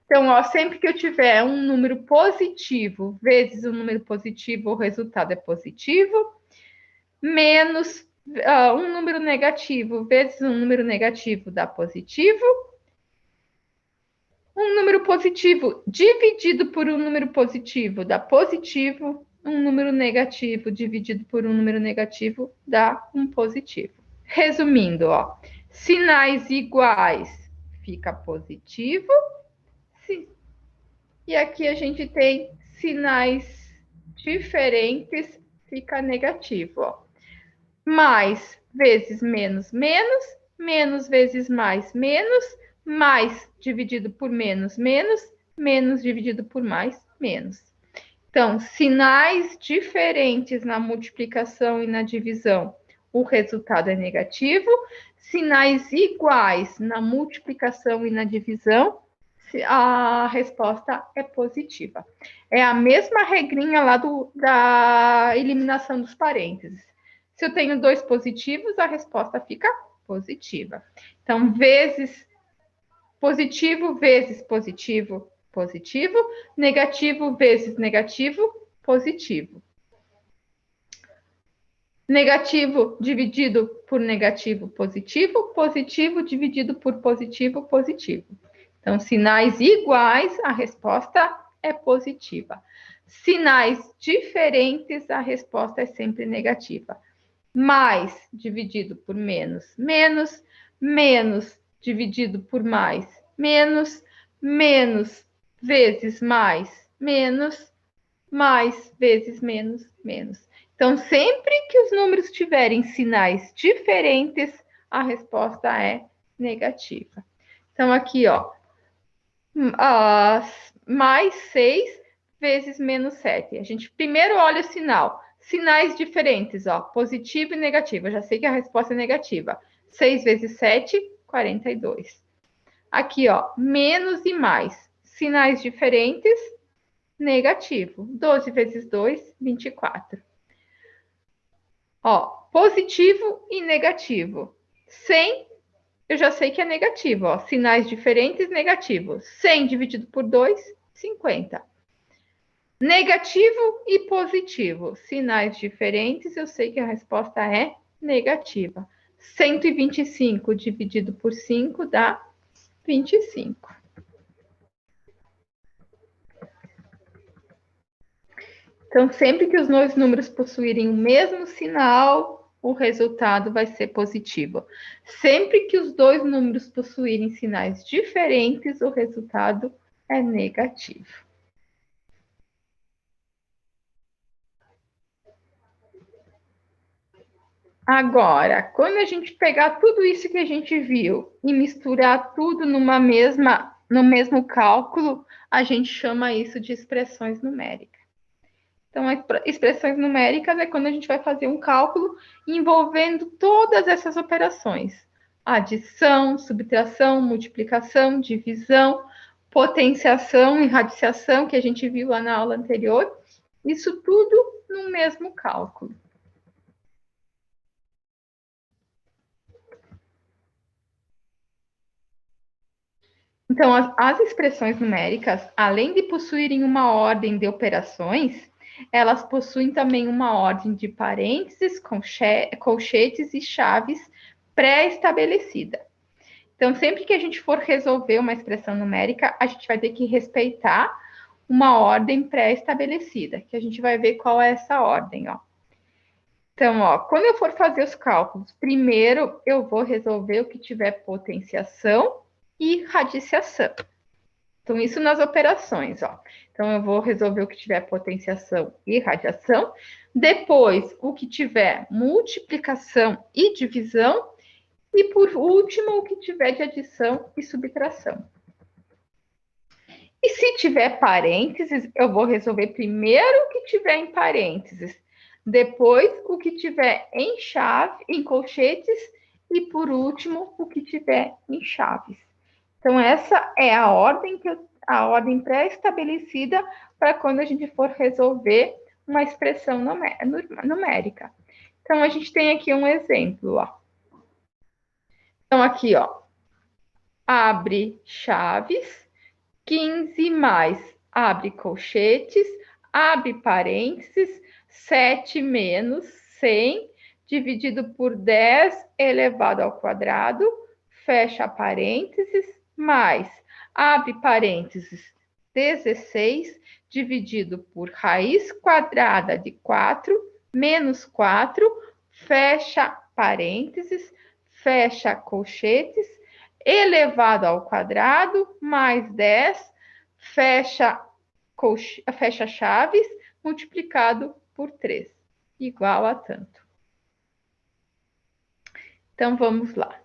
Então, ó, sempre que eu tiver um número positivo vezes um número positivo, o resultado é positivo. Menos um número negativo vezes um número negativo dá positivo. Um número positivo dividido por um número positivo dá positivo. Um número negativo dividido por um número negativo dá um positivo. Resumindo, ó, sinais iguais fica positivo. E aqui a gente tem sinais diferentes, fica negativo, ó. Mais vezes menos, menos. Menos vezes mais, menos. Mais dividido por menos, menos. Menos dividido por mais, menos. Então, sinais diferentes na multiplicação e na divisão, o resultado é negativo. Sinais iguais na multiplicação e na divisão, a resposta é positiva. É a mesma regrinha lá da eliminação dos parênteses. Se eu tenho 2 positivos, a resposta fica positiva. Então, vezes positivo vezes positivo positivo. Negativo vezes negativo, positivo. Negativo dividido por negativo, positivo. Positivo dividido por positivo, positivo. Então, sinais iguais, a resposta é positiva. Sinais diferentes, a resposta é sempre negativa. Mais dividido por menos, menos. Menos dividido por mais, menos. Menos vezes mais, menos. Mais vezes menos, menos. Então, sempre que os números tiverem sinais diferentes, a resposta é negativa. Então, aqui, ó, mais 6 vezes menos 7. A gente primeiro olha o sinal. Sinais diferentes, ó, positivo e negativo. Eu já sei que a resposta é negativa. 6 vezes 7, 42. Aqui, ó, menos e mais. Sinais diferentes, negativo. 12 vezes 2, 24. Ó, positivo e negativo. 100, eu já sei que é negativo, ó. Sinais diferentes, negativo. 100 dividido por 2, 50. Negativo e positivo. Sinais diferentes, eu sei que a resposta é negativa. 125 dividido por 5 dá 25. Então, sempre que os dois números possuírem o mesmo sinal, o resultado vai ser positivo. Sempre que os dois números possuírem sinais diferentes, o resultado é negativo. Agora, quando a gente pegar tudo isso que a gente viu e misturar tudo no mesmo cálculo, a gente chama isso de expressões numéricas. Então, expressões numéricas é quando a gente vai fazer um cálculo envolvendo todas essas operações: adição, subtração, multiplicação, divisão, potenciação e radiciação, que a gente viu lá na aula anterior. Isso tudo no mesmo cálculo. Então, as expressões numéricas, além de possuírem uma ordem de operações, elas possuem também uma ordem de parênteses, colchetes e chaves pré-estabelecida. Então, sempre que a gente for resolver uma expressão numérica, a gente vai ter que respeitar uma ordem pré-estabelecida, que a gente vai ver qual é essa ordem, ó. Então, ó, quando eu for fazer os cálculos, primeiro eu vou resolver o que tiver potenciação e radiciação. Então, isso nas operações, ó. Então, eu vou resolver o que tiver potenciação e radiação. Depois, o que tiver multiplicação e divisão. E, por último, o que tiver de adição e subtração. E se tiver parênteses, eu vou resolver primeiro o que tiver em parênteses. Depois, o que tiver em chave, em colchetes. E, por último, o que tiver em chaves. Então, essa é a ordem pré-estabelecida para quando a gente for resolver uma expressão numérica. Então, a gente tem aqui um exemplo, ó. Então, aqui, ó, abre chaves, 15 mais, abre colchetes, abre parênteses, 7 menos 100, dividido por 10 elevado ao quadrado, fecha parênteses, mais, abre parênteses, 16, dividido por raiz quadrada de 4, menos 4, fecha parênteses, fecha colchetes, elevado ao quadrado, mais 10, fecha chaves, multiplicado por 3, igual a tanto. Então, vamos lá.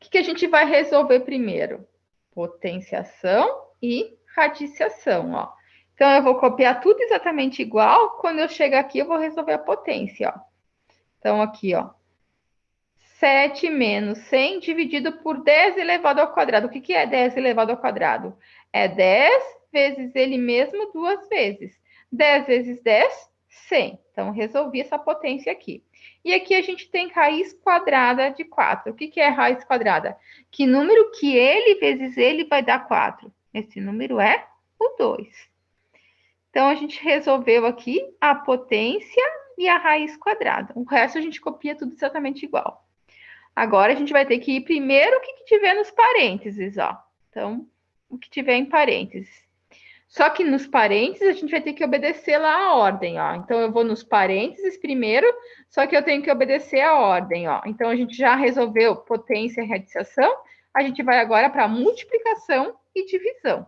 O que a gente vai resolver primeiro? Potenciação e radiciação, ó. Então, eu vou copiar tudo exatamente igual. Quando eu chegar aqui, eu vou resolver a potência, ó. Então, aqui, ó. 7 menos 100 dividido por 10 elevado ao quadrado. O que é 10 elevado ao quadrado? É 10 vezes ele mesmo duas vezes. 10 vezes 10, 100. Então, resolvi essa potência aqui. E aqui a gente tem raiz quadrada de 4. O que é raiz quadrada? Que número que ele vezes ele vai dar 4. Esse número é o 2. Então, a gente resolveu aqui a potência e a raiz quadrada. O resto a gente copia tudo exatamente igual. Agora, a gente vai ter que ir primeiro o que tiver nos parênteses, ó. Então, o que tiver em parênteses. Só que nos parênteses, a gente vai ter que obedecer lá a ordem, ó. Então, eu vou nos parênteses primeiro, só que eu tenho que obedecer a ordem, ó. Então, a gente já resolveu potência e radiciação. A gente vai agora para multiplicação e divisão.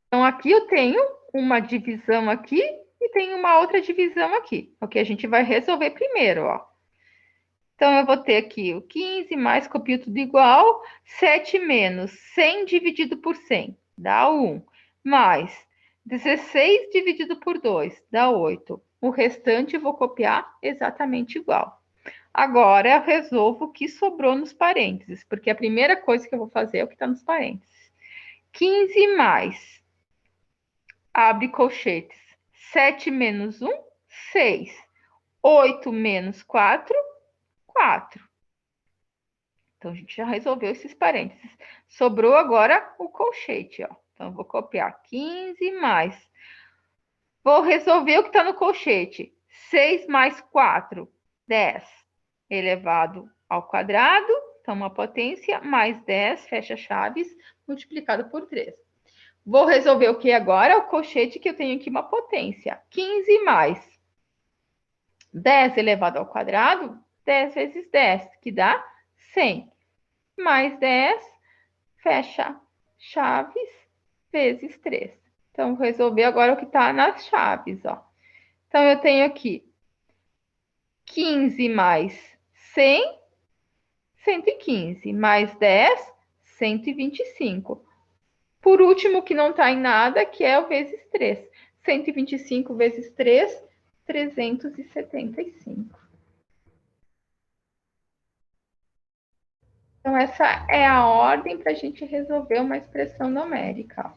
Então, aqui eu tenho uma divisão aqui e tenho uma outra divisão aqui. O que a gente vai resolver primeiro, ó. Então, eu vou ter aqui o 15 mais, copio tudo igual, 7 menos 100 dividido por 100, dá 1. Mais 16 dividido por 2, dá 8. O restante eu vou copiar exatamente igual. Agora, eu resolvo o que sobrou nos parênteses, porque a primeira coisa que eu vou fazer é o que está nos parênteses. 15 mais, abre colchetes, 7 menos 1, 6. 8 menos 4, 4. Então, a gente já resolveu esses parênteses. Sobrou agora o colchete, ó. Então, eu vou copiar 15 mais. Vou resolver o que está no colchete. 6 mais 4, 10. Elevado ao quadrado. Então, uma potência mais 10, fecha chaves, multiplicado por 3. Vou resolver o que agora? O colchete que eu tenho aqui uma potência. 15 mais 10 elevado ao quadrado, 10 vezes 10, que dá 100. Mais 10, fecha chaves, vezes 3. Então, vou resolver agora o que está nas chaves, ó. Então, eu tenho aqui 15 mais 100, 115. Mais 10, 125. Por último, que não está em nada, que é o vezes 3. 125 vezes 3, 375. Então, essa é a ordem para a gente resolver uma expressão numérica.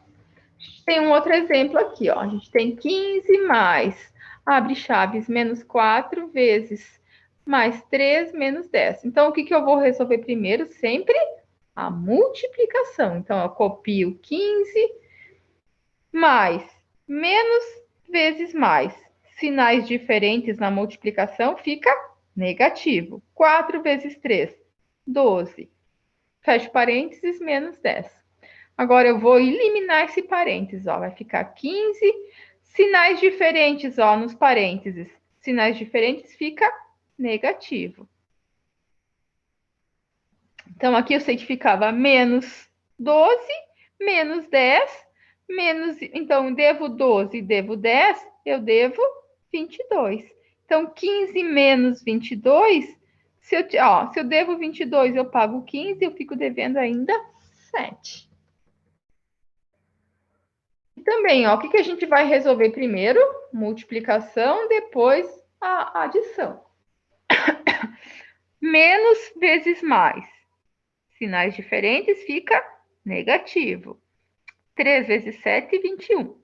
Tem um outro exemplo aqui, ó. A gente tem 15 mais, abre chaves, menos 4 vezes mais 3 menos 10. Então, o que eu vou resolver primeiro? Sempre a multiplicação. Então, eu copio 15 mais, menos vezes mais. Sinais diferentes na multiplicação fica negativo. 4 vezes 3, 12. Fecho parênteses, menos 10. Agora, eu vou eliminar esse parênteses, ó. Vai ficar 15. Sinais diferentes, ó, nos parênteses. Sinais diferentes fica negativo. Então, aqui eu sei que ficava menos 12, menos 10, menos... Então, devo 12, devo 10, eu devo 22. Então, 15 menos 22, se eu devo 22, eu pago 15, eu fico devendo ainda 7. E também, ó, o que a gente vai resolver primeiro? Multiplicação, depois a adição. Menos vezes mais. Sinais diferentes fica negativo. 3 vezes 7, 21.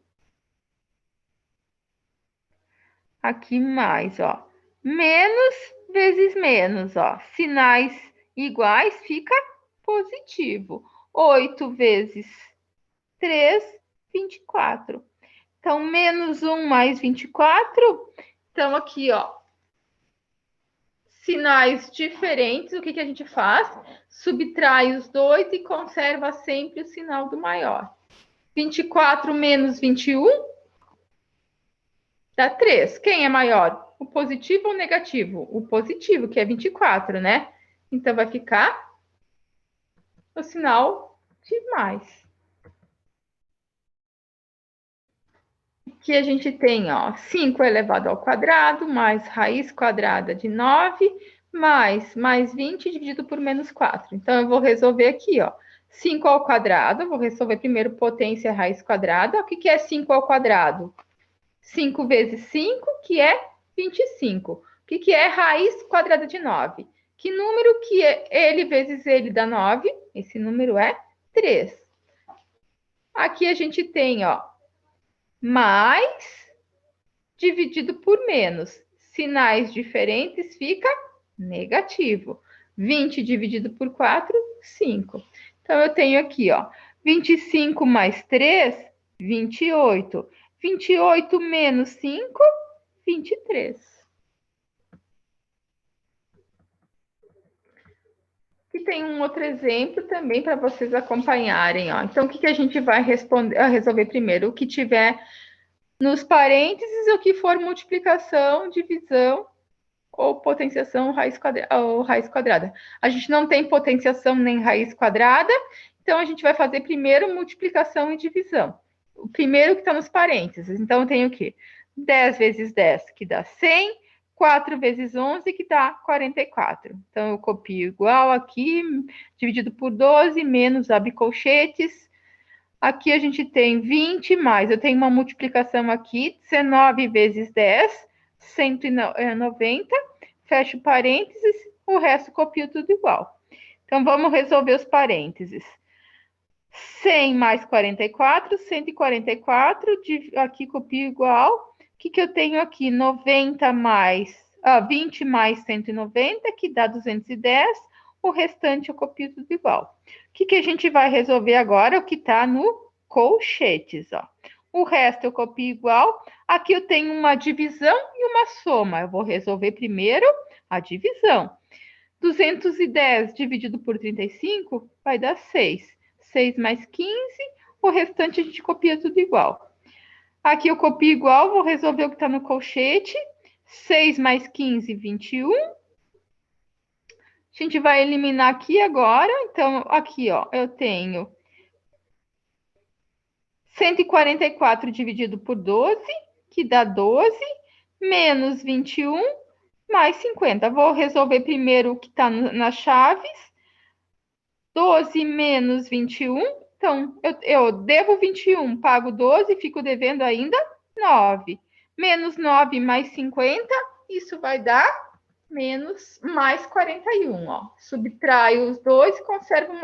Aqui mais, ó. Menos vezes menos, ó. Sinais iguais fica positivo. 8 vezes 3, 24. Então, menos 1 mais 24. Então, aqui, ó. Sinais diferentes, o que a gente faz? Subtrai os dois e conserva sempre o sinal do maior. 24 menos 21 dá 3. Quem é maior? O positivo ou o negativo? O positivo, que é 24, né? Então, vai ficar o sinal de mais. Aqui a gente tem, ó, 5 elevado ao quadrado, mais raiz quadrada de 9, mais 20 dividido por menos 4. Então, eu vou resolver aqui, ó. 5 ao quadrado, vou resolver primeiro potência raiz quadrada. O que é 5 ao quadrado? 5 vezes 5, que é 25. O que é raiz quadrada de 9? Que número que é ele vezes ele dá 9? Esse número é 3. Aqui a gente tem, ó, mais dividido por menos. Sinais diferentes fica negativo. 20 dividido por 4, 5. Então, eu tenho aqui, ó, 25 mais 3, 28. 28 menos 5, 23. E tem um outro exemplo também para vocês acompanharem, ó. Então, o que a gente vai resolver primeiro? O que tiver nos parênteses, o que for multiplicação, divisão ou potenciação ou raiz quadrada. A gente não tem potenciação nem raiz quadrada, então a gente vai fazer primeiro multiplicação e divisão. O primeiro que está nos parênteses. Então, eu tenho o quê? 10 vezes 10, que dá 100. 4 vezes 11, que dá 44. Então, eu copio igual aqui, dividido por 12, menos abicolchetes. Aqui a gente tem 20 mais, eu tenho uma multiplicação aqui, 19 vezes 10, 190. Fecho parênteses, o resto copio tudo igual. Então, vamos resolver os parênteses. 100 mais 44, 144, aqui copio igual. O que eu tenho aqui? 90 mais, 20 mais 190, que dá 210. O restante eu copio tudo igual. O que a gente vai resolver agora? O que está no colchetes, ó. O resto eu copio igual. Aqui eu tenho uma divisão e uma soma. Eu vou resolver primeiro a divisão. 210 dividido por 35 vai dar 6. 6 mais 15, o restante a gente copia tudo igual. Aqui eu copio igual, vou resolver o que está no colchete. 6 mais 15, 21. A gente vai eliminar aqui agora. Então, aqui, ó, eu tenho 144 dividido por 12, que dá 12, menos 21, mais 50. Vou resolver primeiro o que está nas chaves. 12 menos 21. Então, eu devo 21, pago 12, fico devendo ainda 9. Menos 9 mais 50, isso vai dar mais 41. Ó. Subtraio os dois e conservo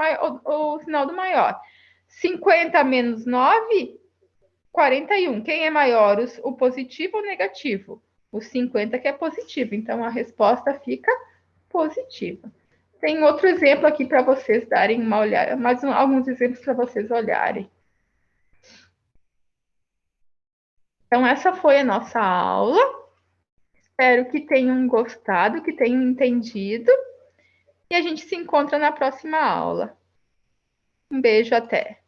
o sinal do maior. 50 menos 9, 41. Quem é maior, o positivo ou o negativo? O 50 que é positivo. Então, a resposta fica positiva. Tem outro exemplo aqui para vocês darem uma olhada, mais alguns exemplos para vocês olharem. Então, essa foi a nossa aula. Espero que tenham gostado, que tenham entendido. E a gente se encontra na próxima aula. Um beijo, até!